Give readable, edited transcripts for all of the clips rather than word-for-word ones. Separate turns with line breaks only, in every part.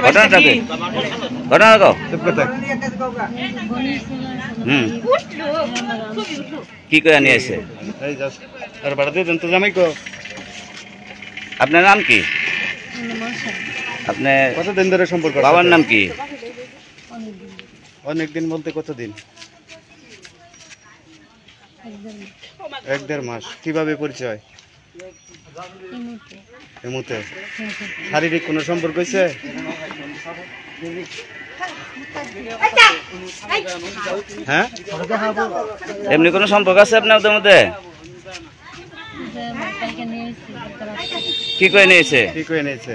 ঘটনাটা কি? ঘটনা কও। কি করে নিয়ে আসে? আপনার নাম কি? আপনি
কতদিন ধরে সম্পর্ক?
বাবার নাম কি?
অনেকদিন বলতে কতদিন? 1-1.5 মাস। কিভাবে পরিচয়? এমতে শারীরিক কোনো সম্পর্ক হয়েছে? হ্যাঁ,
এমনি কোনো সম্পর্ক আছে আপনাদের মধ্যে? কি করে নিয়েছে?
কি করে নিয়েছে?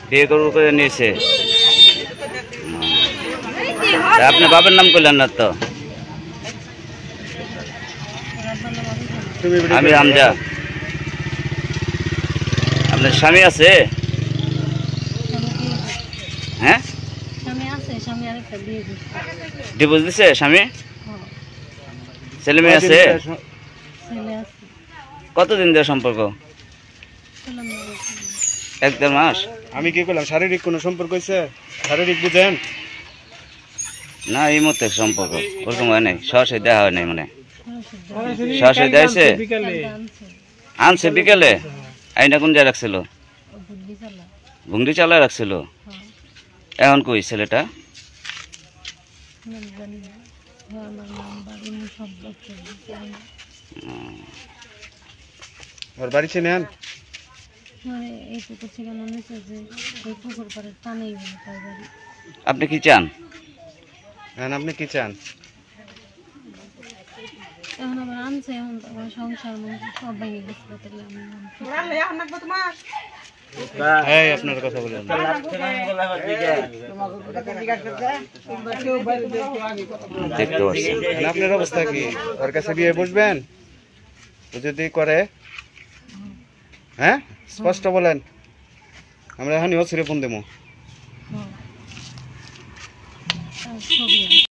বিয়ে করে নিয়েছে। আপনার বাবার নাম করলেন না তো? আমি আমজা। আপনার স্বামী আছে? হ্যাঁ, ডিভোর্স দিছে স্বামী? ছেলে মেয়ে আছে? কতদিন ধরে সম্পর্ক? 1-1.5 মাস।
আমি কি করলাম? শারীরিক কোনো সম্পর্ক হয়েছে? শারীরিক বুঝেন
না, এই মতো সম্পর্ক ওরকম হয় নাই, সরাসরি দেখা হয় নাই। মানে সরাসরি দেখছে আনছে বিকেলে। আইনা কোন জায়গায় রাখছিল? ঘুমটি চালায় রাখছিল। এখন কই ছেলেটা?
ওর বাড়ি চেনেন?
আপনি কি চান?
হ্যাঁ, আপনি কি চান? আপনার কথা বলেন।
দেখতে পাচ্ছি।
আপনার অবস্থা কি? ওর কাছে বিয়ে বসবেন? ও যদি করে, হ্যাঁ স্পষ্ট বলেন, আমরা এখনই ফোন দেবো।